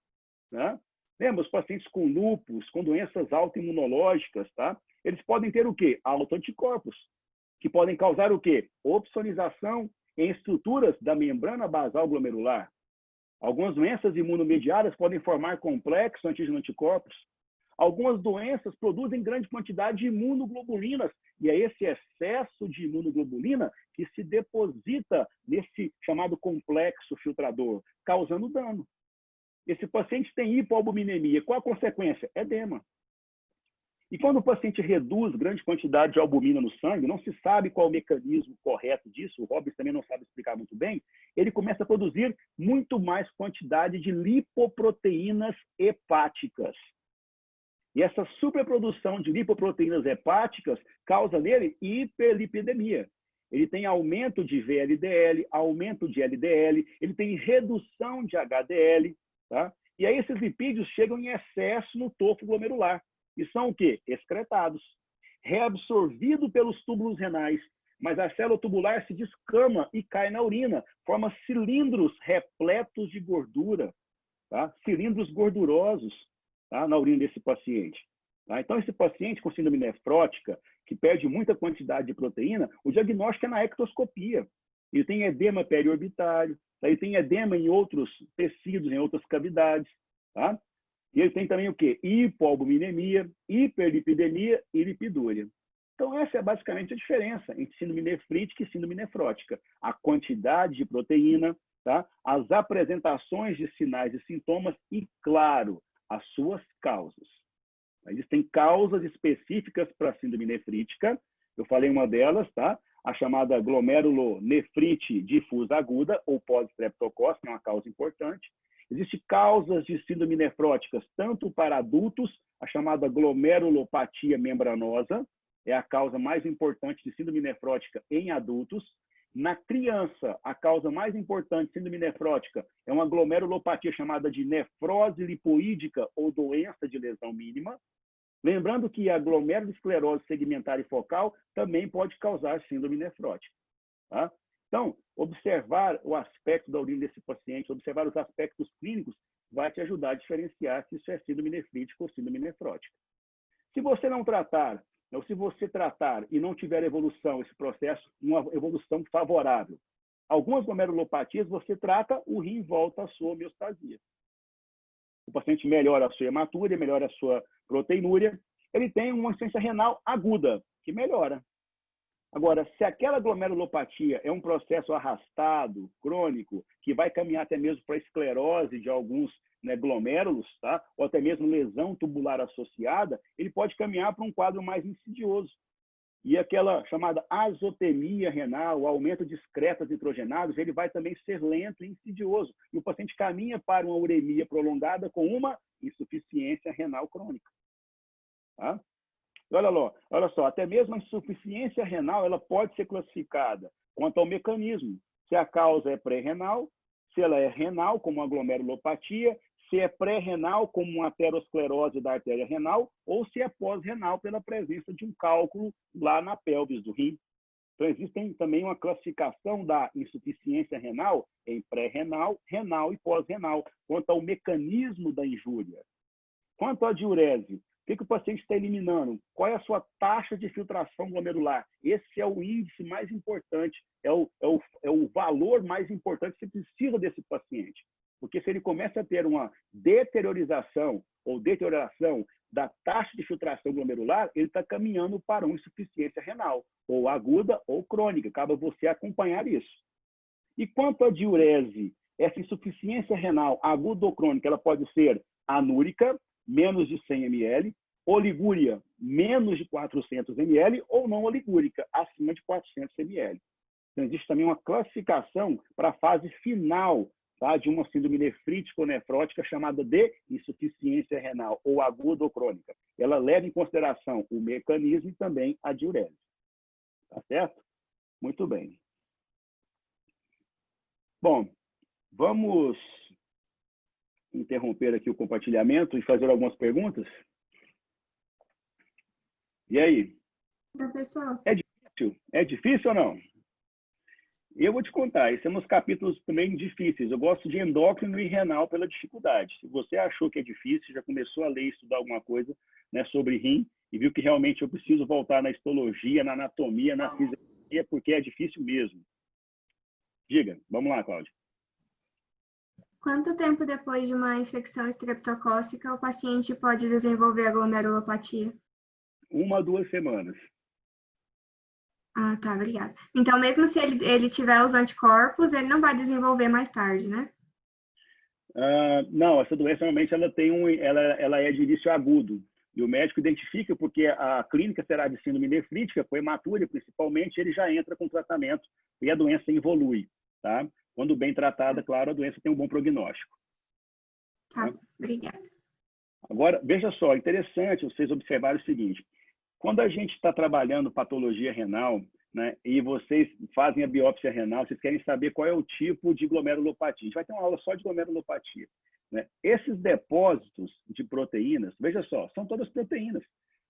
Speaker 1: Né? Lembra, os pacientes com lúpus, com doenças autoimunológicas, tá? Eles podem ter o quê? Autoanticorpos, que podem causar o quê? Opsonização em estruturas da membrana basal glomerular. Algumas doenças imunomediadas podem formar complexos antígeno-anticorpos. Algumas doenças produzem grande quantidade de imunoglobulinas, e é esse excesso de imunoglobulina que se deposita nesse chamado complexo filtrador, causando dano. Esse paciente tem hipoalbuminemia. Qual a consequência? Edema. E quando o paciente reduz grande quantidade de albumina no sangue, não se sabe qual é o mecanismo correto disso, o Robbins também não sabe explicar muito bem, ele começa a produzir muito mais quantidade de lipoproteínas hepáticas. E essa superprodução de lipoproteínas hepáticas causa nele hiperlipidemia. Ele tem aumento de VLDL, aumento de LDL, ele tem redução de HDL, tá? E aí esses lipídios chegam em excesso no tufo glomerular. E são o quê? Excretados. Reabsorvido pelos túbulos renais, mas a célula tubular se descama e cai na urina, forma cilindros repletos de gordura, tá? Cilindros gordurosos, tá? Na urina desse paciente. Tá? Então, esse paciente com síndrome nefrótica, que perde muita quantidade de proteína, o diagnóstico é na ectoscopia. Ele tem edema periorbitário, tá? Ele tem edema em outros tecidos, em outras cavidades, tá? E ele tem também o quê? Hipoalbuminemia, hiperlipidemia e lipidúria. Então, essa é basicamente a diferença entre síndrome nefrítica e síndrome nefrótica. A quantidade de proteína, tá? As apresentações de sinais e sintomas e, claro, as suas causas. Existem causas específicas para a síndrome nefrítica. Eu falei uma delas, tá? A chamada glomerulonefrite difusa aguda, ou pós-streptococco, que é uma causa importante. Existem causas de síndrome nefróticas, tanto para adultos, a chamada glomerulopatia membranosa, é a causa mais importante de síndrome nefrótica em adultos. Na criança, a causa mais importante de síndrome nefrótica é uma glomerulopatia chamada de nefrose lipoídica ou doença de lesão mínima. Lembrando que a glomerulosclerose segmentar e focal também pode causar síndrome nefrótica. Tá? Então, observar o aspecto da urina desse paciente, observar os aspectos clínicos, vai te ajudar a diferenciar se isso é síndrome nefrítica ou síndrome nefrótica. Se você não tratar, ou se você tratar e não tiver evolução, esse processo, uma evolução favorável, algumas glomerulopatias você trata, o rim volta à sua homeostasia. O paciente melhora a sua hematúria, melhora a sua proteinúria, ele tem uma insuficiência renal aguda, que melhora. Agora, se aquela glomerulopatia é um processo arrastado, crônico, que vai caminhar até mesmo para a esclerose de alguns né, glomérulos, tá? Ou até mesmo lesão tubular associada, ele pode caminhar para um quadro mais insidioso. E aquela chamada azotemia renal, o aumento de excretas nitrogenados, ele vai também ser lento e insidioso. E o paciente caminha para uma uremia prolongada com uma insuficiência renal crônica. Tá? Olha só, até mesmo a insuficiência renal ela pode ser classificada quanto ao mecanismo. Se a causa é pré-renal, se ela é renal, como uma glomerulopatia, se é pré-renal, como uma aterosclerose da artéria renal, ou se é pós-renal, pela presença de um cálculo lá na pelvis do rim. Então, existe também uma classificação da insuficiência renal em pré-renal, renal e pós-renal, quanto ao mecanismo da injúria. Quanto à diurese, o que o paciente está eliminando? Qual é a sua taxa de filtração glomerular? Esse é o índice mais importante, é o valor mais importante que você precisa desse paciente. Porque se ele começa a ter uma deterioração da taxa de filtração glomerular, ele está caminhando para uma insuficiência renal, ou aguda ou crônica. Cabe a você acompanhar isso. E quanto à diurese, essa insuficiência renal aguda ou crônica, ela pode ser anúrica, menos de 100 ml, oligúria, menos de 400 ml, ou não oligúrica, acima de 400 ml. Então, existe também uma classificação para a fase final, tá, de uma síndrome nefrítica ou nefrótica chamada de insuficiência renal, ou aguda ou crônica. Ela leva em consideração o mecanismo e também a diurese. Tá certo? Muito bem. Bom, vamos interromper aqui o compartilhamento e fazer algumas perguntas? E aí?
Speaker 3: Professor?
Speaker 1: É difícil? É difícil ou não? Eu vou te contar, esses são uns capítulos também difíceis. Eu gosto de endócrino e renal pela dificuldade. Se você achou que é difícil, já começou a ler e estudar alguma coisa, né, sobre rim e viu que realmente eu preciso voltar na histologia, na anatomia, na fisiologia, porque é difícil mesmo. Diga, vamos lá, Cláudia.
Speaker 3: Quanto tempo depois de uma infecção estreptocócica o paciente pode desenvolver a glomerulopatia?
Speaker 1: 1 a 2 semanas.
Speaker 3: Ah, tá, obrigada. Então, mesmo se ele tiver os anticorpos, ele não vai desenvolver mais tarde, né?
Speaker 1: Não, essa doença normalmente ela é de início agudo. E o médico identifica porque a clínica será de síndrome nefrítica, com hematuria principalmente, ele já entra com tratamento e a doença evolui. Tá? Quando bem tratada, claro, a doença tem um bom prognóstico.
Speaker 3: Tá, obrigada.
Speaker 1: Agora, veja só, interessante vocês observarem o seguinte. Quando a gente está trabalhando patologia renal, né, e vocês fazem a biópsia renal, vocês querem saber qual é o tipo de glomerulopatia. A gente vai ter uma aula só de glomerulopatia. Né? Esses depósitos de proteínas, veja só, são todas proteínas.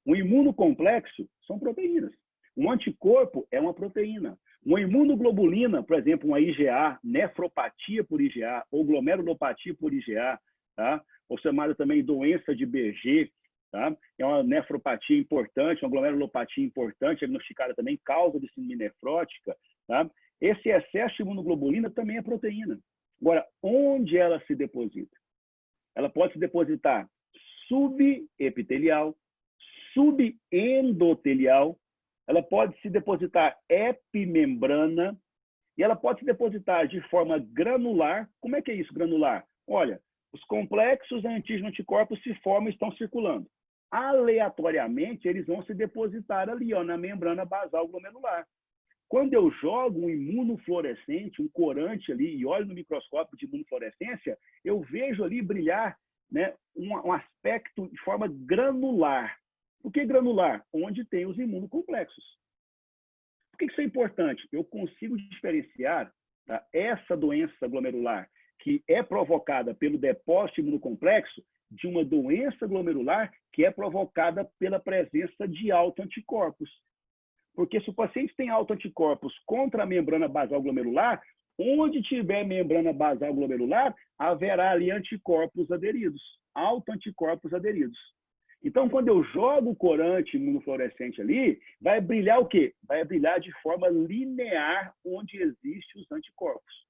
Speaker 1: Um imunocomplexo são proteínas. Um anticorpo é uma proteína. Uma imunoglobulina, por exemplo, uma IgA, nefropatia por IgA, ou glomerulopatia por IgA, tá? Ou chamada também doença de Berger, tá? É uma nefropatia importante, uma glomerulopatia importante, diagnosticada também, causa de síndrome nefrótica. Tá? Esse excesso de imunoglobulina também é proteína. Agora, onde ela se deposita? Ela pode se depositar subepitelial, subendotelial, ela pode se depositar epimembrana e ela pode se depositar de forma granular. Como é que é isso, granular? Olha, os complexos antígeno-anticorpos se formam e estão circulando. Aleatoriamente, eles vão se depositar ali, ó, na membrana basal glomerular. Quando eu jogo um imunofluorescente, um corante ali, e olho no microscópio de imunofluorescência, eu vejo ali brilhar, né, um aspecto de forma granular. Por que granular? Onde tem os imunocomplexos. Por que isso é importante? Eu consigo diferenciar, tá, essa doença glomerular, que é provocada pelo depósito imunocomplexo, de uma doença glomerular que é provocada pela presença de autoanticorpos. Porque se o paciente tem autoanticorpos contra a membrana basal glomerular, onde tiver membrana basal glomerular, haverá ali anticorpos aderidos, autoanticorpos aderidos. Então, quando eu jogo o corante imunofluorescente ali, vai brilhar o quê? Vai brilhar de forma linear onde existem os anticorpos.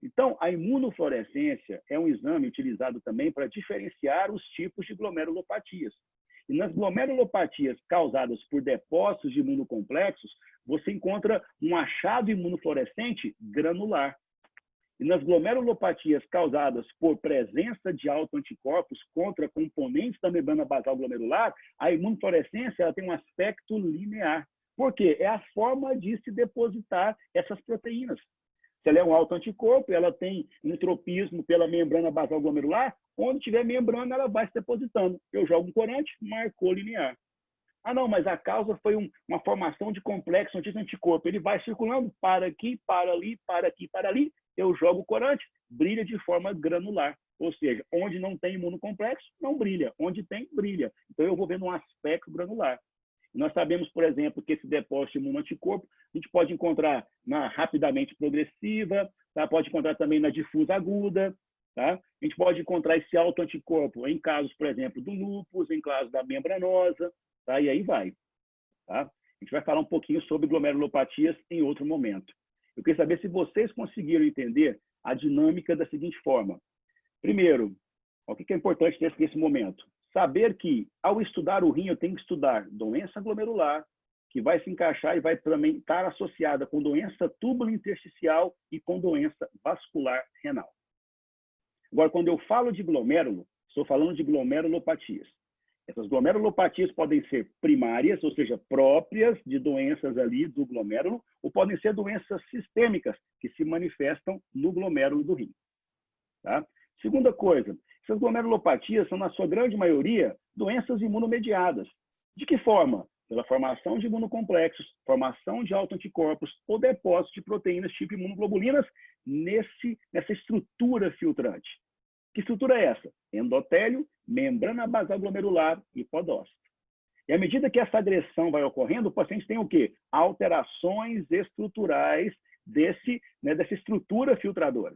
Speaker 1: Então, a imunofluorescência é um exame utilizado também para diferenciar os tipos de glomerulopatias. E nas glomerulopatias causadas por depósitos de imunocomplexos, você encontra um achado imunofluorescente granular. E nas glomerulopatias causadas por presença de autoanticorpos contra componentes da membrana basal glomerular, a imunofluorescência ela tem um aspecto linear. Por quê? É a forma de se depositar essas proteínas. Se ela é um autoanticorpo, ela tem um tropismo pela membrana basal glomerular, onde tiver membrana, ela vai se depositando. Eu jogo um corante, marcou linear. Ah, não, mas a causa foi uma formação de complexo anticorpo. Ele vai circulando para aqui, para ali, para aqui, para ali. Eu jogo o corante, brilha de forma granular. Ou seja, onde não tem imunocomplexo, não brilha. Onde tem, brilha. Então, eu vou vendo um aspecto granular. Nós sabemos, por exemplo, que esse depósito de imunanticorpo a gente pode encontrar na rapidamente progressiva, tá? Pode encontrar também na difusa aguda. Tá? A gente pode encontrar esse autoanticorpo em casos, por exemplo, do lúpus, em casos da membranosa, tá? E aí vai. Tá? A gente vai falar um pouquinho sobre glomerulopatias em outro momento. Eu queria saber se vocês conseguiram entender a dinâmica da seguinte forma. Primeiro, o que é importante nesse momento? Saber que, ao estudar o rim, eu tenho que estudar doença glomerular, que vai se encaixar e vai também estar associada com doença túbulo-intersticial e com doença vascular renal. Agora, quando eu falo de glomérulo, estou falando de glomerulopatias. Essas glomerulopatias podem ser primárias, ou seja, próprias de doenças ali do glomérulo, ou podem ser doenças sistêmicas, que se manifestam no glomérulo do rim. Tá? Segunda coisa, essas glomerulopatias são, na sua grande maioria, doenças imunomediadas. De que forma? Pela formação de imunocomplexos, formação de autoanticorpos ou depósito de proteínas tipo imunoglobulinas nessa estrutura filtrante. Que estrutura é essa? Endotélio, membrana basal glomerular e podócito. E à medida que essa agressão vai ocorrendo, o paciente tem o quê? Alterações estruturais dessa estrutura filtradora.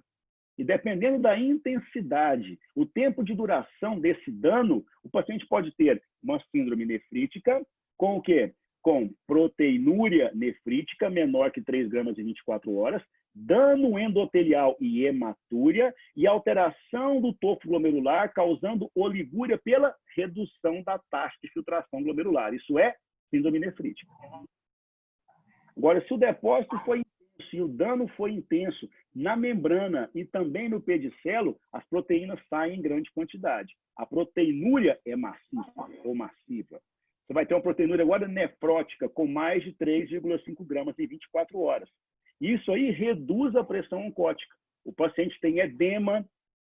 Speaker 1: E dependendo da intensidade, o tempo de duração desse dano, o paciente pode ter uma síndrome nefrítica com o quê? Com proteinúria nefrítica menor que 3 gramas em 24 horas, dano endotelial e hematúria e alteração do tufo glomerular, causando oligúria pela redução da taxa de filtração glomerular. Isso é síndrome nefrítica. Agora, se o depósito foi intenso, se o dano foi intenso na membrana e também no pedicelo, as proteínas saem em grande quantidade. A proteinúria é maciça ou massiva. Você vai ter uma proteinúria agora nefrótica com mais de 3,5 gramas em 24 horas. Isso aí reduz a pressão oncótica. O paciente tem edema,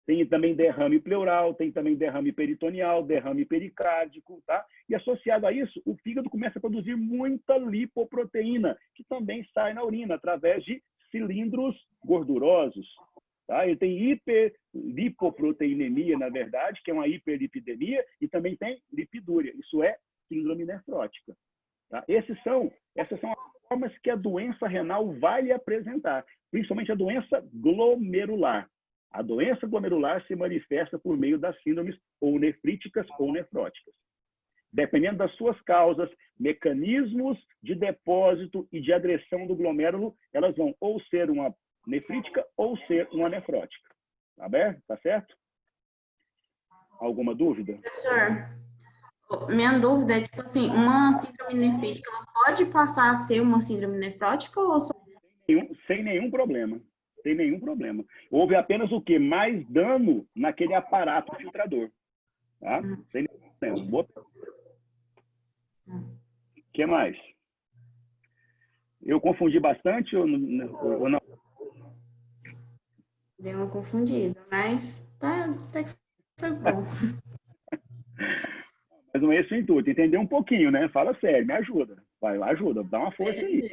Speaker 1: tem também derrame pleural, tem também derrame peritoneal, derrame pericárdico, tá? E associado a isso, o fígado começa a produzir muita lipoproteína, que também sai na urina, através de cilindros gordurosos. Tá? Ele tem hiperlipoproteinemia, na verdade, que é uma hiperlipidemia, e também tem lipidúria. Isso é síndrome nefrótica. Tá? Essas são as formas que a doença renal vai lhe apresentar, principalmente a doença glomerular. A doença glomerular se manifesta por meio das síndromes ou nefríticas ou nefróticas. Dependendo das suas causas, mecanismos de depósito e de agressão do glomérulo, elas vão ou ser uma nefrítica ou ser uma nefrótica. Tá aberto? Tá certo? Alguma dúvida?
Speaker 2: Professor, minha dúvida é, tipo assim, uma síndrome nefrítica, ela pode passar a ser uma síndrome nefrótica ou só...
Speaker 1: Sem nenhum problema. Sem nenhum problema. Houve apenas o quê? Mais dano naquele aparato filtrador. Tá? Sem nenhum problema. Boa. O que mais? Eu confundi bastante ou não?
Speaker 2: Deu uma confundida, mas até que foi bom.
Speaker 1: Mas não é esse o intuito. Entender um pouquinho, né? Fala sério, me ajuda. Vai, ajuda, dá uma força aí.